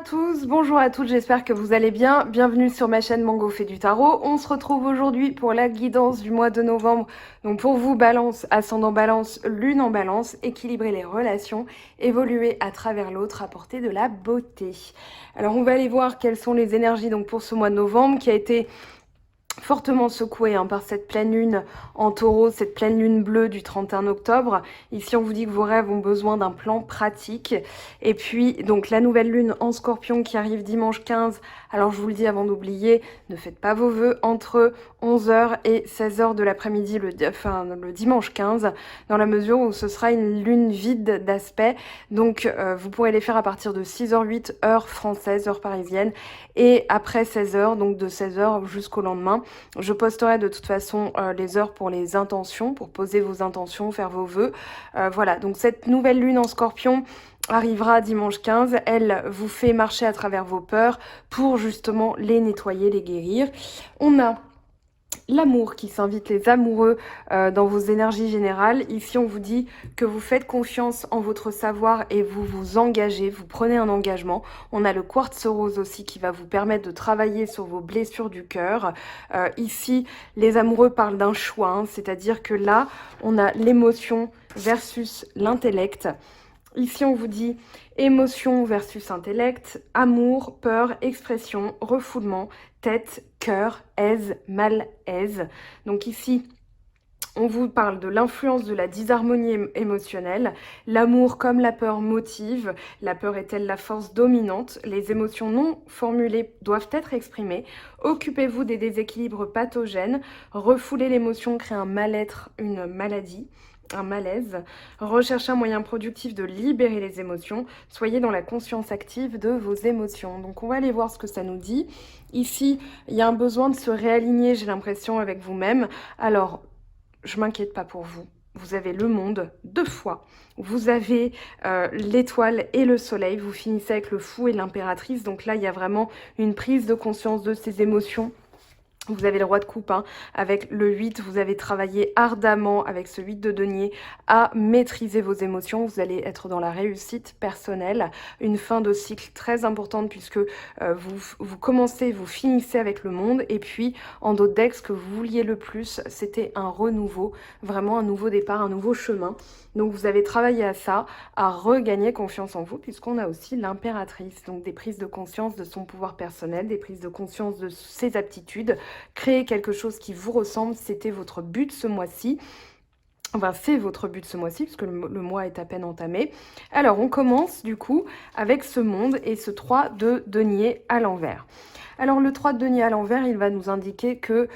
tous, bonjour à toutes, j'espère que vous allez bien. Bienvenue sur ma chaîne Mango fait du tarot. On se retrouve aujourd'hui pour la guidance du mois de novembre. Donc pour vous, balance, ascendant balance, lune en balance, équilibrer les relations, évoluer à travers l'autre, apporter de la beauté. Alors on va aller voir quelles sont les énergies donc pour ce mois de novembre qui a été fortement secoué par cette pleine lune en taureau, cette pleine lune bleue du 31 octobre. Ici, on vous dit que vos rêves ont besoin d'un plan pratique. Et puis, donc, la nouvelle lune en scorpion qui arrive dimanche 15. Alors, je vous le dis avant d'oublier, ne faites pas vos vœux entre 11h et 16h de l'après-midi, le dimanche 15, dans la mesure où ce sera une lune vide d'aspect. Donc, vous pourrez les faire à partir de 6h08, heure française, heure parisienne, et après 16h, donc de 16h jusqu'au lendemain. Je posterai de toute façon les heures pour les intentions, pour poser vos intentions, faire vos vœux. Voilà, donc cette nouvelle lune en scorpion arrivera dimanche 15. Elle vous fait marcher à travers vos peurs pour justement les nettoyer, les guérir. On a l'amour qui s'invite, les amoureux dans vos énergies générales. Ici, on vous dit que vous faites confiance en votre savoir et vous vous engagez, vous prenez un engagement. On a le quartz rose aussi qui va vous permettre de travailler sur vos blessures du cœur. Ici, les amoureux parlent d'un choix, c'est-à-dire que là, on a l'émotion versus l'intellect. Ici, on vous dit émotion versus intellect, amour, peur, expression, refoulement, tête, cœur, aise, malaise. Donc ici, on vous parle de l'influence de la disharmonie émotionnelle. L'amour comme la peur motive. La peur est-elle la force dominante? Les émotions non formulées doivent être exprimées. Occupez-vous des déséquilibres pathogènes. Refouler l'émotion crée un mal-être, une maladie, un malaise. Recherchez un moyen productif de libérer les émotions. Soyez dans la conscience active de vos émotions. Donc on va aller voir ce que ça nous dit. Ici, il y a un besoin de se réaligner, j'ai l'impression, avec vous-même. Alors, je m'inquiète pas pour vous. Vous avez le monde deux fois. Vous avez l'étoile et le soleil. Vous finissez avec le fou et l'impératrice. Donc là, il y a vraiment une prise de conscience de ces émotions. Vous avez le roi de coupe, avec le 8, vous avez travaillé ardemment avec ce 8 de denier à maîtriser vos émotions. Vous allez être dans la réussite personnelle, une fin de cycle très importante puisque vous commencez, vous finissez avec le monde. Et puis en d'autres decks, ce que vous vouliez le plus, c'était un renouveau, vraiment un nouveau départ, un nouveau chemin. Donc vous avez travaillé à ça, à regagner confiance en vous, puisqu'on a aussi l'impératrice. Donc des prises de conscience de son pouvoir personnel, des prises de conscience de ses aptitudes. Créer quelque chose qui vous ressemble, c'était votre but ce mois-ci. Enfin, c'est votre but ce mois-ci, puisque le mois est à peine entamé. Alors, on commence du coup avec ce monde et ce 3 de denier à l'envers. Alors, le 3 de denier à l'envers, il va nous indiquer que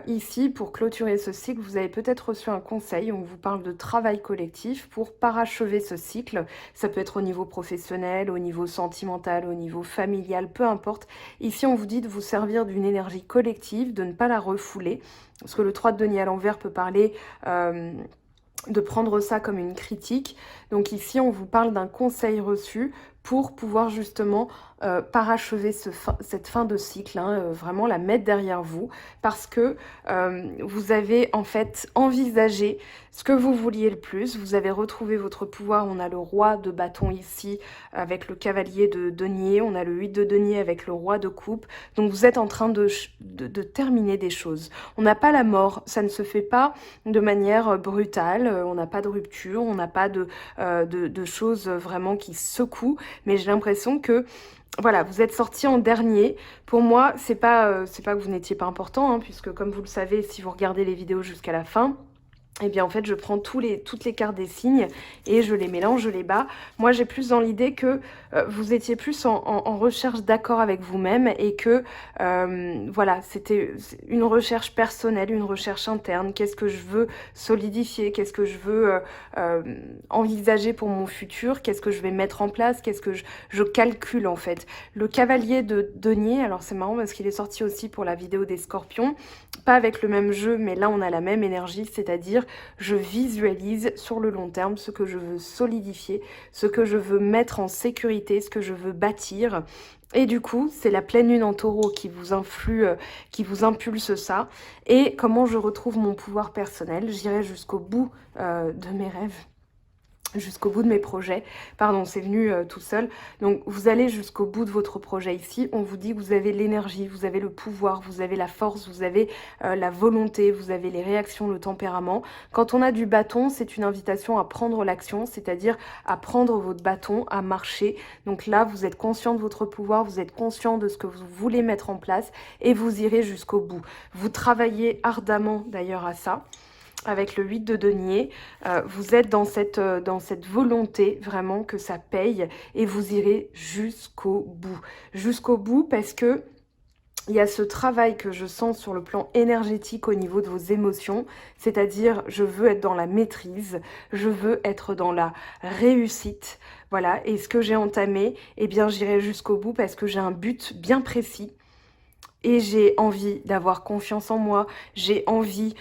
ici, pour clôturer ce cycle, vous avez peut-être reçu un conseil. On vous parle de travail collectif pour parachever ce cycle. Ça peut être au niveau professionnel, au niveau sentimental, au niveau familial, peu importe. Ici, on vous dit de vous servir d'une énergie collective, de ne pas la refouler. Parce que le 3 de denier à l'envers peut parler de prendre ça comme une critique. Donc ici, on vous parle d'un conseil reçu pour pouvoir justement parachever cette fin de cycle, vraiment la mettre derrière vous, parce que vous avez en fait envisagé ce que vous vouliez le plus, vous avez retrouvé votre pouvoir. On a le roi de bâton ici avec le cavalier de denier, on a le 8 de denier avec le roi de coupe, donc vous êtes en train de terminer des choses. On n'a pas la mort, ça ne se fait pas de manière brutale, on n'a pas de rupture, on n'a pas de choses vraiment qui secouent, mais j'ai l'impression que voilà, vous êtes sorti en dernier. Pour moi, c'est pas que vous n'étiez pas important, puisque comme vous le savez, si vous regardez les vidéos jusqu'à la fin, eh bien en fait je prends toutes les cartes des signes et je les mélange, je les bats. Moi j'ai plus dans l'idée que vous étiez plus en recherche d'accord avec vous-même et que voilà, c'était une recherche personnelle, une recherche interne. Qu'est-ce que je veux solidifier? Qu'est-ce que je veux envisager pour mon futur? Qu'est-ce que je vais mettre en place? Qu'est-ce que je calcule en fait? Le cavalier de denier, alors c'est marrant parce qu'il est sorti aussi pour la vidéo des scorpions, pas avec le même jeu, mais là on a la même énergie, c'est-à-dire je visualise sur le long terme ce que je veux solidifier, ce que je veux mettre en sécurité, ce que je veux bâtir. Et du coup, c'est la pleine lune en taureau qui vous influe, qui vous impulse ça. Et comment je retrouve mon pouvoir personnel, j'irai jusqu'au bout de mes rêves. jusqu'au bout de mes projets. Pardon, c'est venu tout seul. Donc vous allez jusqu'au bout de votre projet ici. On vous dit que vous avez l'énergie, vous avez le pouvoir, vous avez la force, vous avez la volonté, vous avez les réactions, le tempérament. Quand on a du bâton, c'est une invitation à prendre l'action, c'est-à-dire à prendre votre bâton, à marcher. Donc là, vous êtes conscient de votre pouvoir, vous êtes conscient de ce que vous voulez mettre en place et vous irez jusqu'au bout. Vous travaillez ardemment d'ailleurs à ça. Avec le 8 de denier, vous êtes dans cette volonté vraiment que ça paye et vous irez jusqu'au bout. Jusqu'au bout parce que il y a ce travail que je sens sur le plan énergétique au niveau de vos émotions, c'est-à-dire je veux être dans la maîtrise, je veux être dans la réussite, voilà. Et ce que j'ai entamé, eh bien j'irai jusqu'au bout parce que j'ai un but bien précis. Et j'ai envie d'avoir confiance en moi, j'ai envie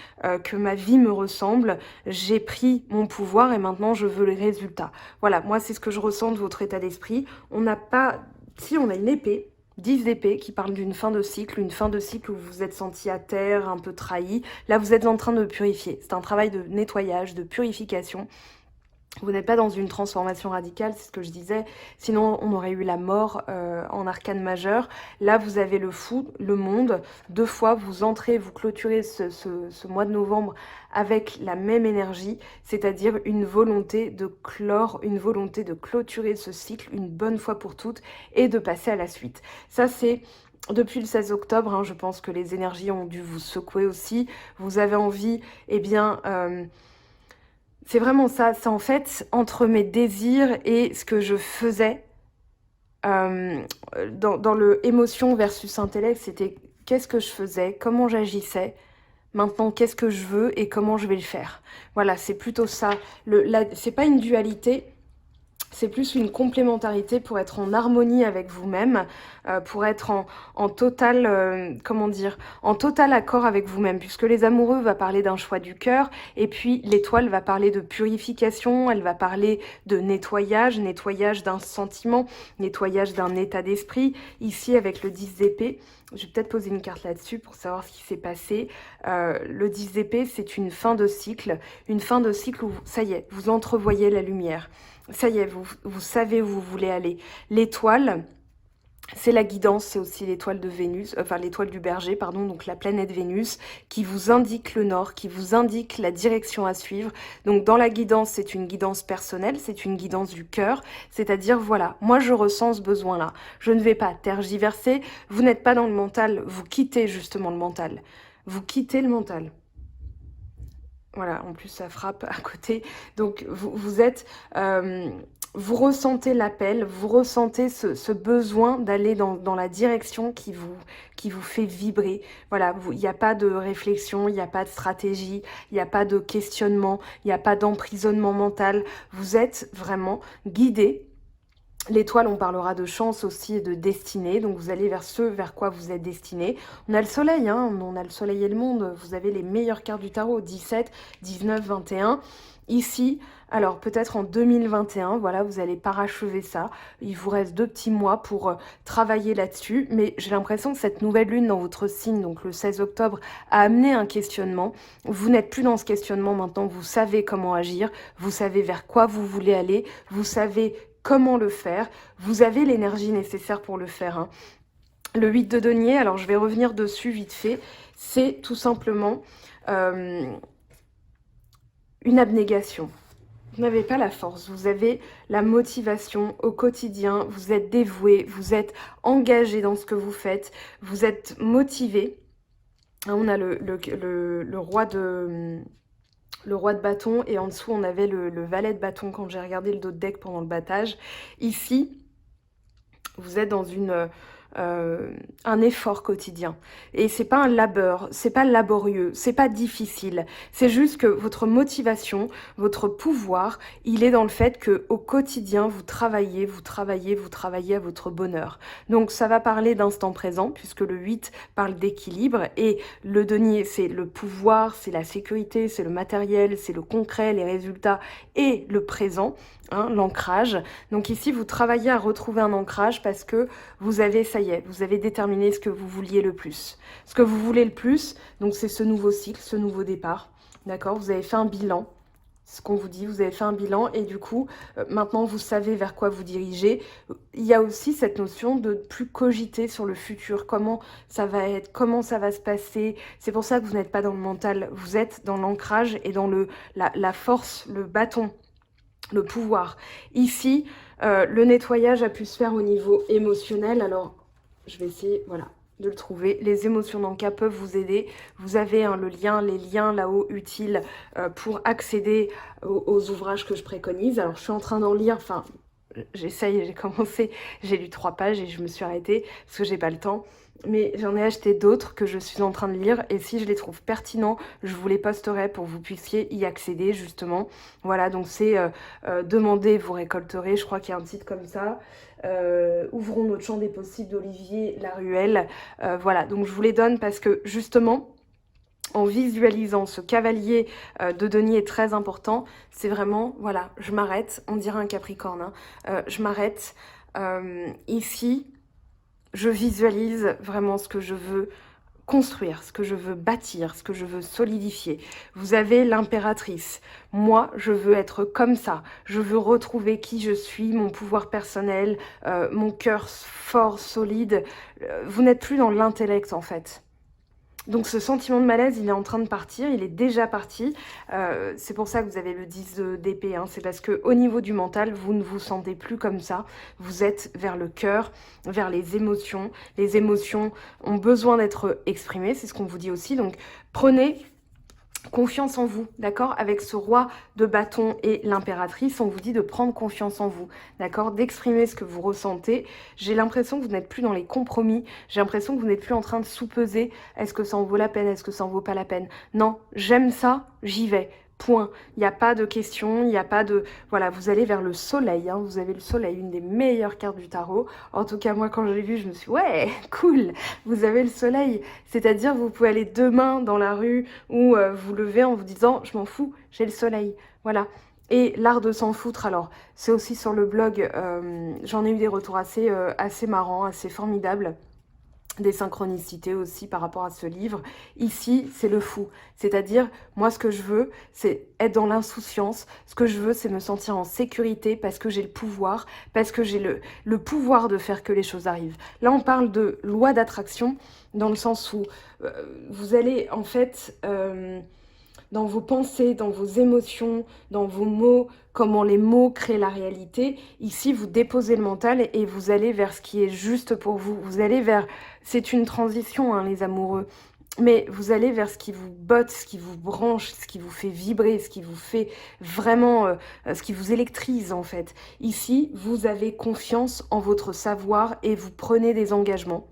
que ma vie me ressemble, j'ai pris mon pouvoir et maintenant je veux les résultats. Voilà, moi c'est ce que je ressens de votre état d'esprit. On n'a pas... Si, on a une épée, 10 d'épée qui parle d'une fin de cycle, une fin de cycle où vous vous êtes senti à terre, un peu trahi. Là, vous êtes en train de purifier. C'est un travail de nettoyage, de purification. Vous n'êtes pas dans une transformation radicale, c'est ce que je disais, sinon on aurait eu la mort en arcane majeur. Là, vous avez le fou, le monde, 2 fois, vous entrez, vous clôturez ce mois de novembre avec la même énergie, c'est-à-dire une volonté de clore, une volonté de clôturer ce cycle une bonne fois pour toutes et de passer à la suite. Ça, c'est... Depuis le 16 octobre, hein, je pense que les énergies ont dû vous secouer aussi. Vous avez envie, eh bien... c'est vraiment ça, c'est en fait entre mes désirs et ce que je faisais dans le émotion versus intellect, c'était qu'est-ce que je faisais, comment j'agissais, maintenant qu'est-ce que je veux et comment je vais le faire. Voilà, c'est plutôt ça. C'est pas une dualité, c'est plus une complémentarité pour être en harmonie avec vous-même, pour être en total, comment dire, en total accord avec vous-même, puisque les amoureux va parler d'un choix du cœur, et puis l'étoile va parler de purification, elle va parler de nettoyage, nettoyage d'un sentiment, nettoyage d'un état d'esprit. Ici, avec le 10 d'épée, je vais peut-être poser une carte là-dessus pour savoir ce qui s'est passé. Le 10 d'épée, c'est une fin de cycle où, ça y est, vous entrevoyez la lumière. Ça y est, vous savez où vous voulez aller. L'étoile, c'est la guidance, c'est aussi l'étoile de Vénus, enfin l'étoile du Berger, pardon, donc la planète Vénus, qui vous indique le nord, qui vous indique la direction à suivre. Donc dans la guidance, c'est une guidance personnelle, c'est une guidance du cœur, c'est-à-dire voilà, moi je ressens ce besoin-là. Je ne vais pas tergiverser, vous n'êtes pas dans le mental, vous quittez justement le mental. Vous quittez le mental. Voilà, en plus ça frappe à côté. Donc vous êtes... vous ressentez l'appel, vous ressentez ce besoin d'aller dans la direction qui vous fait vibrer. Voilà, il n'y a pas de réflexion, il n'y a pas de stratégie, il n'y a pas de questionnement, il n'y a pas d'emprisonnement mental. Vous êtes vraiment guidé. L'étoile, on parlera de chance aussi et de destinée, donc vous allez vers ce vers quoi vous êtes destiné. On a le soleil, hein, on a le soleil et le monde, vous avez les meilleures cartes du tarot, 17, 19, 21. Ici, alors peut-être en 2021, voilà, vous allez parachever ça. Il vous reste 2 petits mois pour travailler là-dessus, mais j'ai l'impression que cette nouvelle lune dans votre signe, donc le 16 octobre, a amené un questionnement. Vous n'êtes plus dans ce questionnement maintenant, vous savez comment agir, vous savez vers quoi vous voulez aller, vous savez comment le faire, vous avez l'énergie nécessaire pour le faire. Hein. Le 8 de denier, alors je vais revenir dessus vite fait, c'est tout simplement une abnégation. Vous n'avez pas la force, vous avez la motivation au quotidien, vous êtes dévoué, vous êtes engagé dans ce que vous faites, vous êtes motivé. On a le roi de... Le roi de bâton, et en dessous, on avait le valet de bâton quand j'ai regardé le dos de deck pendant le battage. Ici, vous êtes dans un effort quotidien. Et c'est pas un labeur, c'est pas laborieux, c'est pas difficile. C'est juste que votre motivation, votre pouvoir, il est dans le fait que au quotidien, vous travaillez à votre bonheur. Donc ça va parler d'instant présent, puisque le 8 parle d'équilibre, et le denier, c'est le pouvoir, c'est la sécurité, c'est le matériel, c'est le concret, les résultats, et le présent. Hein, l'ancrage. Donc ici, vous travaillez à retrouver un ancrage parce que vous avez, ça y est, vous avez déterminé ce que vous vouliez le plus. Ce que vous voulez le plus, donc c'est ce nouveau cycle, ce nouveau départ. D'accord? Vous avez fait un bilan. ce qu'on vous dit, vous avez fait un bilan et du coup, maintenant vous savez vers quoi vous dirigez. Il y a aussi cette notion de plus cogiter sur le futur, comment ça va être, comment ça va se passer. C'est pour ça que vous n'êtes pas dans le mental, vous êtes dans l'ancrage et dans la force, le bâton, le pouvoir. Ici, le nettoyage a pu se faire au niveau émotionnel, alors je vais essayer, voilà, de le trouver. Les émotions dans le cas peuvent vous aider. Vous avez le lien, les liens là-haut utiles pour accéder aux ouvrages que je préconise. Alors je suis en train d'en lire, enfin j'essaye, j'ai commencé, j'ai lu 3 pages et je me suis arrêtée parce que j'ai pas le temps. Mais j'en ai acheté d'autres que je suis en train de lire et si je les trouve pertinents, je vous les posterai pour que vous puissiez y accéder justement. Voilà, donc c'est demandez, vous récolterez, je crois qu'il y a un titre comme ça. Ouvrons notre champ des possibles d'Olivier Laruelle. Voilà, donc je vous les donne parce que justement, en visualisant ce cavalier de denier est très important, c'est vraiment, voilà, je m'arrête, on dirait un capricorne, hein, je m'arrête ici, je visualise vraiment ce que je veux construire, ce que je veux bâtir, ce que je veux solidifier. Vous avez l'impératrice. Moi, je veux être comme ça. Je veux retrouver qui je suis, mon pouvoir personnel, mon cœur fort, solide. Vous n'êtes plus dans l'intellect, en fait. Donc ce sentiment de malaise, il est en train de partir, il est déjà parti. C'est pour ça que vous avez le 10 d'épée, hein. C'est parce qu'au niveau du mental, vous ne vous sentez plus comme ça. Vous êtes vers le cœur, vers les émotions. Les émotions ont besoin d'être exprimées, c'est ce qu'on vous dit aussi. Donc prenez confiance en vous, d'accord? Avec ce roi de bâton et l'impératrice, on vous dit de prendre confiance en vous, d'accord? D'exprimer ce que vous ressentez. J'ai l'impression que vous n'êtes plus dans les compromis. J'ai l'impression que vous n'êtes plus en train de sous-peser. Est-ce que ça en vaut la peine? Est-ce que ça en vaut pas la peine? Non, j'aime ça, j'y vais. Point. Il n'y a pas de question, il n'y a pas de... Voilà, vous allez vers le soleil, hein. Vous avez le soleil, une des meilleures cartes du tarot. En tout cas, moi, quand je l'ai vu, je me suis dit, ouais, cool, vous avez le soleil. C'est-à-dire, vous pouvez aller demain dans la rue ou vous lever en vous disant, je m'en fous, j'ai le soleil. Voilà. Et l'art de s'en foutre, alors, c'est aussi sur le blog, j'en ai eu des retours assez marrants, assez formidables. Des synchronicités aussi par rapport à ce livre. Ici, c'est le fou. C'est-à-dire, moi, ce que je veux, c'est être dans l'insouciance. Ce que je veux, c'est me sentir en sécurité parce que j'ai le pouvoir, parce que j'ai le pouvoir de faire que les choses arrivent. Là, on parle de loi d'attraction dans le sens où vous allez, en fait... dans vos pensées, dans vos émotions, dans vos mots, comment les mots créent la réalité. Ici, vous déposez le mental et vous allez vers ce qui est juste pour vous. Vous allez vers... C'est une transition, hein, les amoureux. Mais vous allez vers ce qui vous botte, ce qui vous branche, ce qui vous fait vibrer, ce qui vous fait vraiment... ce qui vous électrise, en fait. Ici, vous avez confiance en votre savoir et vous prenez des engagements.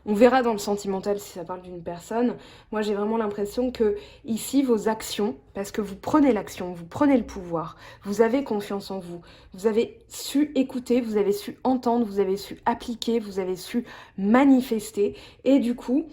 On verra dans le sentimental si ça parle d'une personne. Moi, j'ai vraiment l'impression que ici, vos actions, parce que vous prenez l'action, vous prenez le pouvoir, vous avez confiance en vous, vous avez su écouter, vous avez su entendre, vous avez su appliquer, vous avez su manifester. Et du coup,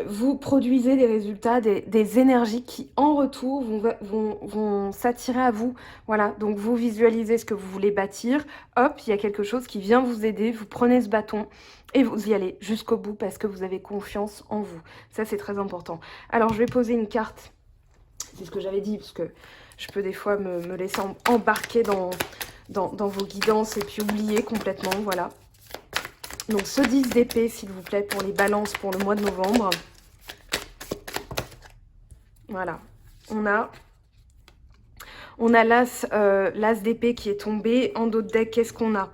vous produisez des résultats, des énergies qui, en retour, vont s'attirer à vous. Voilà, donc vous visualisez ce que vous voulez bâtir. Hop, il y a quelque chose qui vient vous aider. Vous prenez ce bâton et vous y allez jusqu'au bout parce que vous avez confiance en vous. Ça, c'est très important. Alors, je vais poser une carte. C'est ce que j'avais dit, parce que je peux des fois me laisser embarquer dans vos guidances et puis oublier complètement, voilà. Donc ce 10 d'épée, s'il vous plaît, pour les balances pour le mois de novembre. Voilà. On a l'as d'épée qui est tombé. En dos de deck, qu'est-ce qu'on a?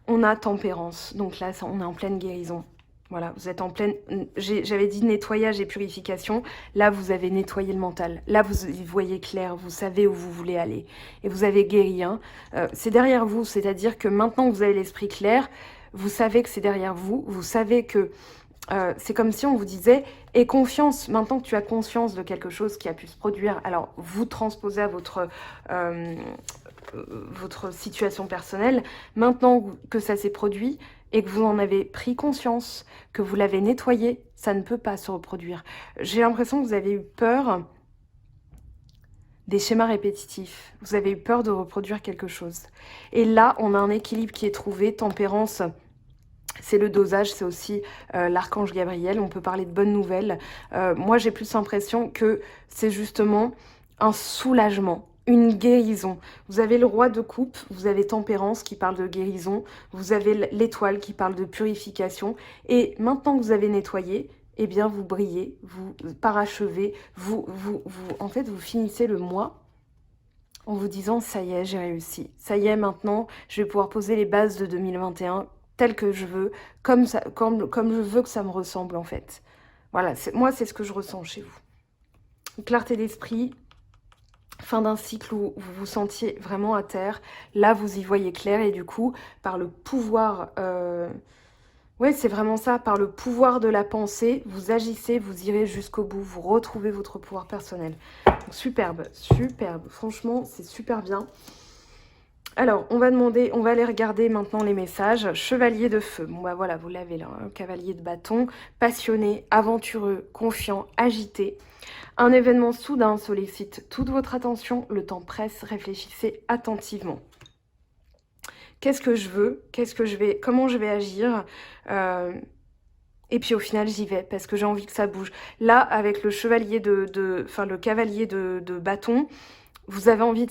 On a tempérance. Donc là, on est en pleine guérison. Voilà, vous êtes en pleine... J'avais dit nettoyage et purification. Là, vous avez nettoyé le mental. Là, vous voyez clair, vous savez où vous voulez aller. Et vous avez guéri. Hein. C'est derrière vous, c'est-à-dire que maintenant que vous avez l'esprit clair, vous savez que c'est derrière vous. Vous savez que c'est comme si on vous disait « Aie confiance, maintenant que tu as conscience de quelque chose qui a pu se produire, alors vous transposez à votre situation personnelle. Maintenant que ça s'est produit et que vous en avez pris conscience, que vous l'avez nettoyé, ça ne peut pas se reproduire. » J'ai l'impression que vous avez eu peur des schémas répétitifs. Vous avez eu peur de reproduire quelque chose. Et là, on a un équilibre qui est trouvé. Tempérance, c'est le dosage, c'est aussi l'archange Gabriel. On peut parler de bonnes nouvelles. Moi, j'ai plus l'impression que c'est justement un soulagement. une guérison. Vous avez le roi de coupe, vous avez Tempérance qui parle de guérison, vous avez l'étoile qui parle de purification. Et maintenant que vous avez nettoyé, eh bien vous brillez, vous parachevez, en fait vous finissez le mois en vous disant ça y est, j'ai réussi. Ça y est, maintenant, je vais pouvoir poser les bases de 2021 telles que je veux, comme je veux que ça me ressemble en fait. Voilà, moi c'est ce que je ressens chez vous. Clarté d'esprit, fin d'un cycle où vous vous sentiez vraiment à terre. Là, vous y voyez clair et du coup, par le pouvoir... Ouais, c'est vraiment ça, par le pouvoir de la pensée, vous agissez, vous irez jusqu'au bout, vous retrouvez votre pouvoir personnel. Donc, superbe, superbe. Franchement, c'est super bien. Alors, on va aller regarder maintenant les messages. Chevalier de feu, bon bah voilà, vous l'avez là, hein. Cavalier de bâton, passionné, aventureux, confiant, agité. Un événement soudain sollicite toute votre attention, le temps presse, réfléchissez attentivement. Qu'est-ce que je veux? Comment je vais agir? Et puis au final, j'y vais parce que j'ai envie que ça bouge. Là, avec le chevalier le cavalier de bâton, vous avez envie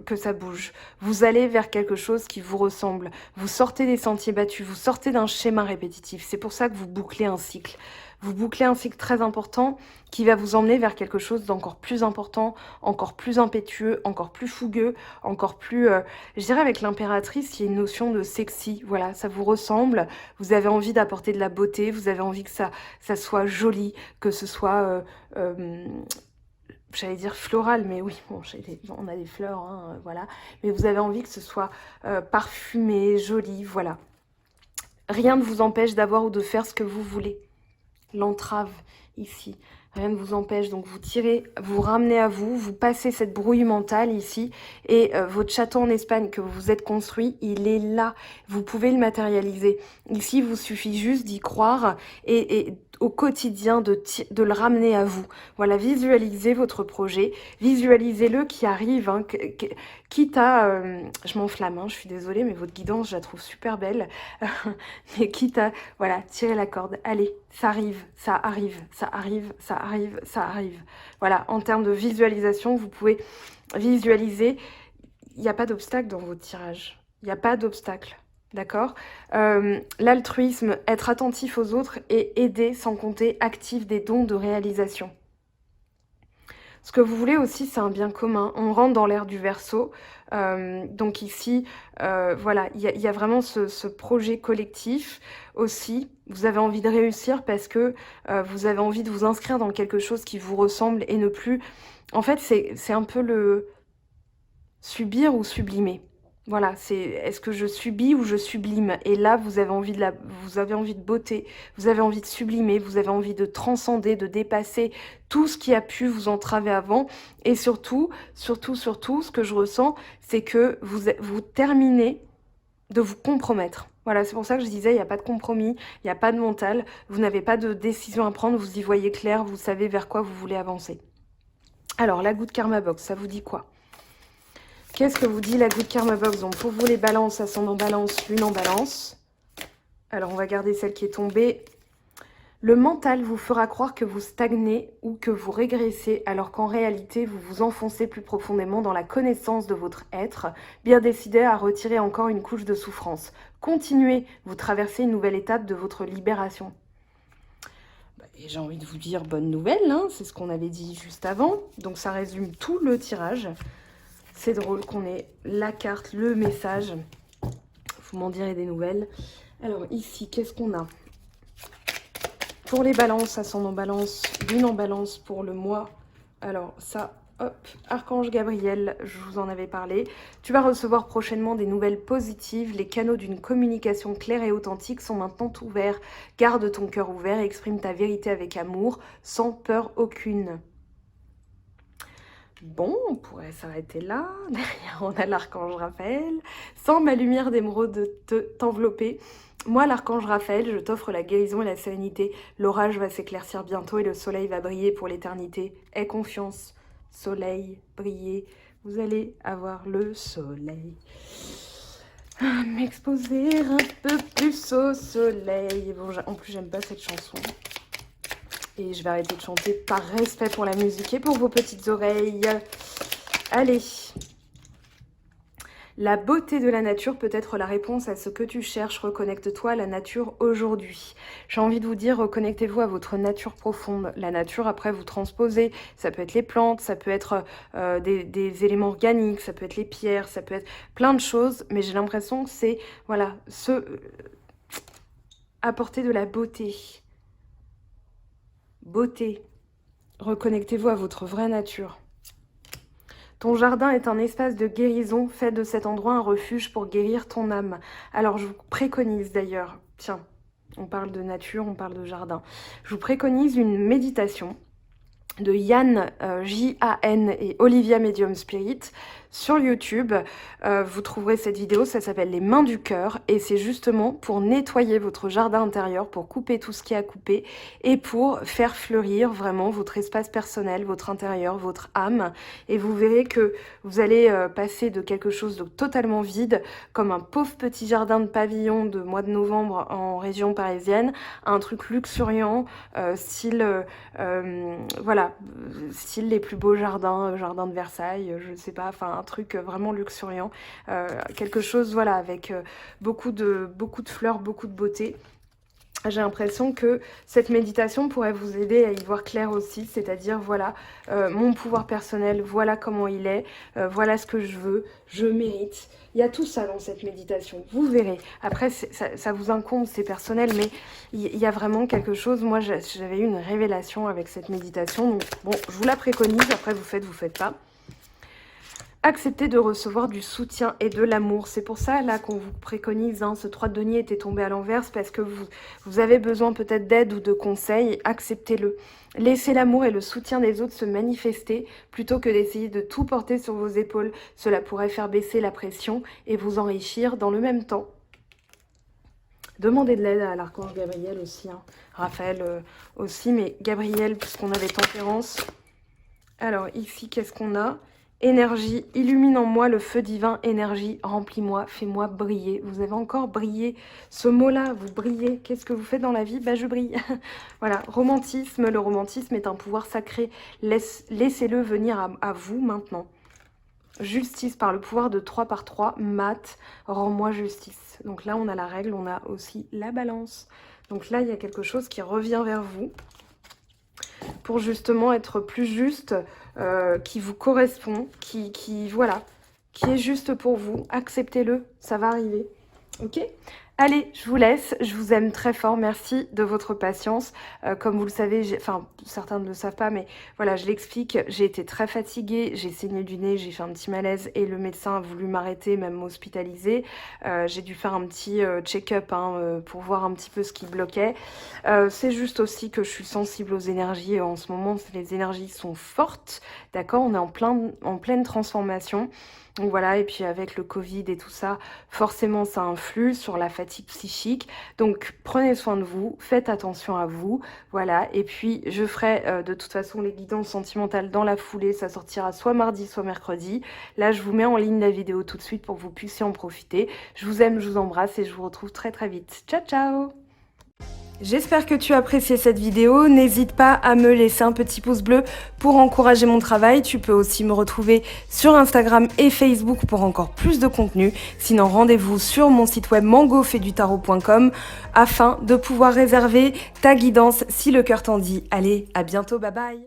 que ça bouge. Vous allez vers quelque chose qui vous ressemble. Vous sortez des sentiers battus, vous sortez d'un schéma répétitif. C'est pour ça que vous bouclez un cycle. Vous bouclez un cycle très important qui va vous emmener vers quelque chose d'encore plus important, encore plus impétueux, encore plus fougueux, encore plus... je dirais avec l'impératrice, il y a une notion de sexy. Voilà, ça vous ressemble. Vous avez envie d'apporter de la beauté. Vous avez envie que ça soit joli, que ce soit... j'allais dire floral, mais oui, bon, on a des fleurs, hein, voilà. Mais vous avez envie que ce soit parfumé, joli, voilà. Rien ne vous empêche d'avoir ou de faire ce que vous voulez. L'entrave, ici. Rien ne vous empêche, donc vous tirez, vous ramenez à vous, vous passez cette brouille mentale ici, et votre château en Espagne que vous vous êtes construit, il est là. Vous pouvez le matérialiser. Ici, il vous suffit juste d'y croire et au quotidien de le ramener à vous. Voilà, visualisez votre projet, visualisez-le qui arrive, hein, quitte à... je m'enflamme, hein, je suis désolée, mais votre guidance, je la trouve super belle. Mais quitte à, voilà, tirer la corde. Allez, ça arrive, ça arrive, ça arrive, ça arrive, ça arrive. Voilà, en termes de visualisation, vous pouvez visualiser. Il n'y a pas d'obstacle dans votre tirage. Il n'y a pas d'obstacle. D'accord? L'altruisme, être attentif aux autres et aider sans compter, active des dons de réalisation. Ce que vous voulez aussi, c'est un bien commun. On rentre dans l'ère du Verseau. Donc ici, voilà, il y a vraiment ce projet collectif aussi. Vous avez envie de réussir parce que vous avez envie de vous inscrire dans quelque chose qui vous ressemble et ne plus... En fait, c'est un peu le subir ou sublimer. Voilà, c'est est-ce que je subis ou je sublime? Et là, vous avez envie de beauté, vous avez envie de sublimer, vous avez envie de transcender, de dépasser tout ce qui a pu vous entraver avant. Et surtout, ce que je ressens, c'est que vous terminez de vous compromettre. Voilà, c'est pour ça que je disais, il n'y a pas de compromis, il n'y a pas de mental, vous n'avez pas de décision à prendre, vous y voyez clair, vous savez vers quoi vous voulez avancer. Alors, la goutte Karma Box, ça vous dit quoi? Qu'est-ce que vous dit la goutte Karma Box? Donc pour vous les balances, ascendant balance, lune en balance. Alors on va garder celle qui est tombée. Le mental vous fera croire que vous stagnez ou que vous régressez, alors qu'en réalité vous vous enfoncez plus profondément dans la connaissance de votre être, bien décidé à retirer encore une couche de souffrance. Continuez, vous traversez une nouvelle étape de votre libération. Et j'ai envie de vous dire bonne nouvelle, hein, c'est ce qu'on avait dit juste avant. Donc ça résume tout le tirage. C'est drôle qu'on ait la carte, le message. Vous m'en direz des nouvelles. Alors ici, qu'est-ce qu'on a? Pour les balances, ascendant balance, lune en balance pour le mois. Alors ça, hop, Archange Gabriel, je vous en avais parlé. Tu vas recevoir prochainement des nouvelles positives. Les canaux d'une communication claire et authentique sont maintenant ouverts. Garde ton cœur ouvert et exprime ta vérité avec amour, sans peur aucune. Bon, on pourrait s'arrêter là. Derrière, on a l'archange Raphaël. Sans ma lumière d'émeraude t'envelopper. Moi, l'archange Raphaël, je t'offre la guérison et la sérénité. L'orage va s'éclaircir bientôt et le soleil va briller pour l'éternité. Aie confiance. Soleil, briller. Vous allez avoir le soleil. M'exposer un peu plus au soleil. Bon, en plus, j'aime pas cette chanson. Et je vais arrêter de chanter par respect pour la musique et pour vos petites oreilles. Allez. La beauté de la nature peut être la réponse à ce que tu cherches. Reconnecte-toi à la nature aujourd'hui. J'ai envie de vous dire, reconnectez-vous à votre nature profonde. La nature, après, vous transposez. Ça peut être les plantes, ça peut être des éléments organiques, ça peut être les pierres, ça peut être plein de choses. Mais j'ai l'impression que c'est, voilà, apporter de la beauté. Beauté. Reconnectez-vous à votre vraie nature. Ton jardin est un espace de guérison, fais de cet endroit un refuge pour guérir ton âme. Alors je vous préconise d'ailleurs, tiens, on parle de nature, on parle de jardin. Je vous préconise une méditation de Yann, J-A-N et Olivia Medium Spirit sur YouTube. Vous trouverez cette vidéo, ça s'appelle Les mains du cœur et c'est justement pour nettoyer votre jardin intérieur, pour couper tout ce qui est à couper et pour faire fleurir vraiment votre espace personnel, votre intérieur, votre âme. Et vous verrez que vous allez passer de quelque chose de totalement vide, comme un pauvre petit jardin de pavillon de mois de novembre en région parisienne, à un truc luxuriant, style voilà, style les plus beaux jardins, jardin de Versailles, je sais pas, enfin un truc vraiment luxuriant, quelque chose voilà avec beaucoup de fleurs, beaucoup de beauté. J'ai l'impression que cette méditation pourrait vous aider à y voir clair aussi, c'est-à-dire voilà mon pouvoir personnel, voilà comment il est, voilà ce que je veux, je mérite. Il y a tout ça dans cette méditation, vous verrez. Après, ça vous incombe, c'est personnel, mais il y a vraiment quelque chose. Moi, j'avais eu une révélation avec cette méditation. Donc, bon, je vous la préconise, après vous faites pas. Acceptez de recevoir du soutien et de l'amour. C'est pour ça, là, qu'on vous préconise, hein, ce 3 de denier était tombé à l'envers, parce que vous avez besoin peut-être d'aide ou de conseils, acceptez-le. Laissez l'amour et le soutien des autres se manifester, plutôt que d'essayer de tout porter sur vos épaules. Cela pourrait faire baisser la pression et vous enrichir dans le même temps. Demandez de l'aide à l'archange Gabriel aussi, hein. Raphaël aussi, mais Gabriel, puisqu'on avait tempérance. Alors, ici, qu'est-ce qu'on a ? Énergie, illumine en moi le feu divin, énergie, remplis-moi, fais-moi briller. Vous avez encore brillé, ce mot-là, vous brillez. Qu'est-ce que vous faites dans la vie? Bah, je brille. Voilà, romantisme, le romantisme est un pouvoir sacré. Laissez-le venir à vous maintenant. Justice, par le pouvoir de 3 par 3, mat, rends-moi justice. Donc là, on a la règle, on a aussi la balance. Donc là, il y a quelque chose qui revient vers vous pour justement être plus juste, qui vous correspond, voilà, qui est juste pour vous. Acceptez-le, ça va arriver. Ok ? Allez, je vous laisse, je vous aime très fort, merci de votre patience. Comme vous le savez, enfin certains ne le savent pas, mais voilà, je l'explique, j'ai été très fatiguée, j'ai saigné du nez, j'ai fait un petit malaise et le médecin a voulu m'arrêter, même m'hospitaliser. J'ai dû faire un petit check-up pour voir un petit peu ce qui bloquait. C'est juste aussi que je suis sensible aux énergies en ce moment, les énergies sont fortes, d'accord, on est en pleine transformation. Donc voilà, et puis avec le Covid et tout ça, forcément ça influe sur la fatigue psychique. Donc prenez soin de vous, faites attention à vous, voilà. Et puis je ferai de toute façon les guidances sentimentales dans la foulée, ça sortira soit mardi, soit mercredi. Là je vous mets en ligne la vidéo tout de suite pour que vous puissiez en profiter. Je vous aime, je vous embrasse et je vous retrouve très très vite. Ciao ciao! J'espère que tu as apprécié cette vidéo, n'hésite pas à me laisser un petit pouce bleu pour encourager mon travail. Tu peux aussi me retrouver sur Instagram et Facebook pour encore plus de contenu. Sinon, rendez-vous sur mon site web mangofaidutarot.com afin de pouvoir réserver ta guidance si le cœur t'en dit. Allez, à bientôt, bye bye!